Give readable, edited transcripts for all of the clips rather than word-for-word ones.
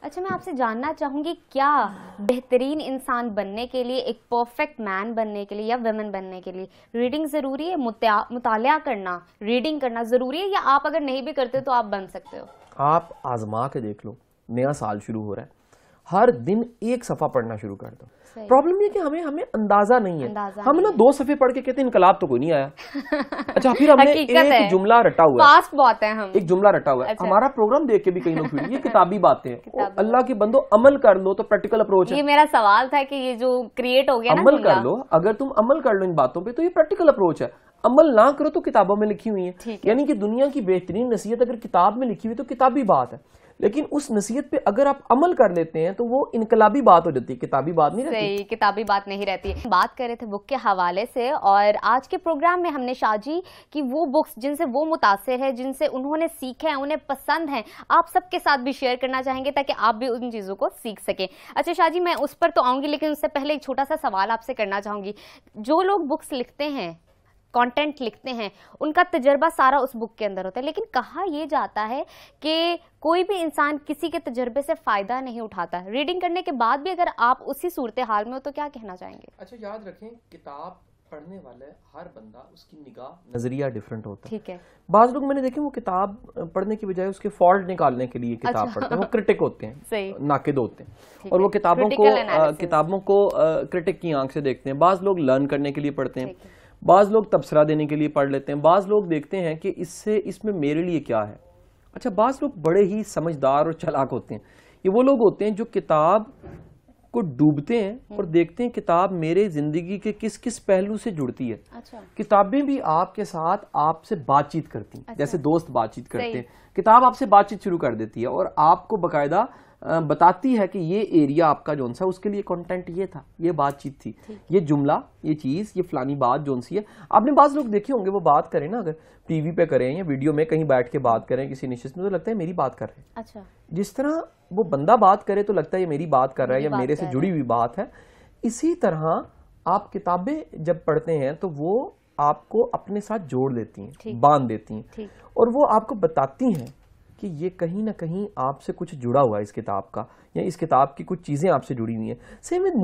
اچھا میں آپ سے جاننا چاہوں گی کیا بہترین انسان بننے کے لیے، ایک پرفیکٹ مین بننے کے لیے یا ویمن بننے کے لیے ریڈنگ ضروری ہے؟ مطالعہ کرنا، ریڈنگ کرنا ضروری ہے، یا آپ اگر نہیں بھی کرتے تو آپ بن سکتے ہو؟ آپ آزما کے دیکھ لو، نیا سال شروع ہو رہا ہے، ہر دن ایک صفحہ پڑھنا شروع کر دو. پرابلم یہ کہ ہمیں اندازہ نہیں ہے. ہم نا 2 صفحے پڑھ کے کہتے ہیں انقلاب تو کوئی نہیں آیا. اچھا پھر ہم نے ایک جملہ رٹا ہوا ہے، فاسٹ بہت ہیں ہم، ایک جملہ رٹا ہوا ہے. ہمارا پروگرام دیکھ کے بھی کئی لوگ یہ کتابی باتیں ہیں. اللہ کے بندو عمل کر لو تو پریکٹیکل اپروچ ہے. یہ میرا سوال تھا کہ یہ جو کریٹ ہو گیا نا، عمل کر لو. اگر تم عمل کر لو ان باتوں پہ تو یہ پریکٹیکل اپروچ ہے. عمل نہ کرو تو کتابوں میں لکھی ہوئی ہیں. یعنی کہ دنیا کی بہترین نصیحت اگر کتاب میں لکھی ہوئی تو کتابی بات ہے، لیکن اس نصیحت پہ اگر آپ عمل کر لیتے ہیں تو وہ انقلابی بات ہو جاتی ہے، کتابی بات نہیں رہتی. صحیح، کتابی بات نہیں رہتی. بات کر رہے تھے بک کے حوالے سے، اور آج کے پروگرام میں ہم نے شاہ جی کی وہ بکس جن سے وہ متاثر ہے، جن سے انہوں نے سیکھے ہیں، انہیں پسند ہیں، آپ سب کے ساتھ بھی شیئر کرنا چاہیں گے تاکہ آپ بھی ان چیزوں کو سیکھ سکیں. اچھا شاہ جی، میں اس پر تو آؤں گی، لیکن اس سے پہلے ایک چھوٹا سا سوال آپ سے کرنا چاہوں گی. جو لوگ بکس لکھتے ہیں، کانٹینٹ لکھتے ہیں، ان کا تجربہ سارا اس بک کے اندر ہوتا ہے، لیکن کہا یہ جاتا ہے کہ کوئی بھی انسان کسی کے تجربے سے فائدہ نہیں اٹھاتا. ریڈنگ کرنے کے بعد بھی اگر آپ اسی صورتحال میں ہو تو کیا کہنا چاہیں گے؟ اچھا یاد رکھیں، کتاب پڑھنے والا ہر بندہ، اس کی نگاہ، نظریہ ڈیفرنٹ ہوتا ہے. ٹھیک ہے. بعض لوگ میں نے دیکھے وہ کتاب پڑھنے کی بجائے اس کے فالٹ نکالنے کے لیے کتاب پڑھتے ہیں. وہ کرٹک ہوتے ہیں، ناقد ہوتے ہیں، اور وہ کتابوں کو کرٹک کی آنکھ سے دیکھتے ہیں. بعض لوگ لرن کرنے کے لیے پڑھتے ہیں، بعض لوگ تبصرہ دینے کے لیے پڑھ لیتے ہیں، بعض لوگ دیکھتے ہیں کہ اس میں میرے لیے کیا ہے. اچھا بعض لوگ بڑے ہی سمجھدار اور چلاک ہوتے ہیں. یہ وہ لوگ ہوتے ہیں جو کتاب کو ڈوبتے ہیں اور دیکھتے ہیں کتاب میرے زندگی کے کس کس پہلو سے جڑتی ہے. کتابیں بھی آپ کے ساتھ آپ سے بات چیت کرتی ہیں، جیسے دوست بات چیت کرتے ہیں. کتاب آپ سے بات چیت شروع کر دیتی ہے اور آپ کو باقاعدہ بتاتی ہے کہ یہ ایریا آپ کا جون سا، اس کے لیے کنٹینٹ یہ تھا، یہ بات چیت تھی، یہ جملہ، یہ چیز، یہ فلانی بات جون سی ہے. آپ نے بعض لوگ دیکھے ہوں گے وہ بات کریں نا، اگر ٹی وی پہ کریں یا ویڈیو میں کہیں بیٹھ کے بات کریں کسی نشست میں، تو لگتا ہے میری بات کر رہے ہیں. اچھا، جس طرح وہ بندہ بات کرے تو لگتا ہے یہ میری بات کر رہا ہے یا میرے سے جڑی ہوئی بات ہے. اسی طرح آپ کتابیں جب پڑھتے ہیں تو وہ آپ کو اپنے ساتھ جوڑ دیتی ہیں، باندھ دیتی ہیں، اور وہ آپ کو بتاتی ہیں کہ یہ کہیں نہ کہیں آپ سے کچھ جڑا ہوا ہے اس کتاب کا، یا اس کتاب کی کچھ چیزیں آپ سے جڑی ہوئی ہیں. سیم ود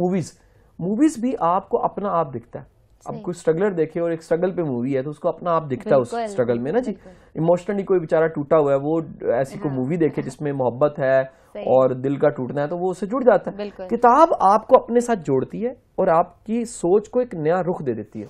موویز بھی آپ کو اپنا آپ دکھتا ہے. اب کوئی اسٹرگلر دیکھے اور ایک اسٹرگل پہ مووی ہے تو اس کو اپنا آپ دکھتا ہے اس اسٹرگل میں نا جی. ایموشنلی کوئی بیچارہ ٹوٹا ہوا ہے، وہ ایسی کوئی مووی دیکھے جس میں محبت ہے اور دل کا ٹوٹنا ہے تو وہ اسے جڑ جاتا ہے. کتاب آپ کو اپنے ساتھ جوڑتی ہے اور آپ کی سوچ کو ایک نیا رخ دے دیتی ہے.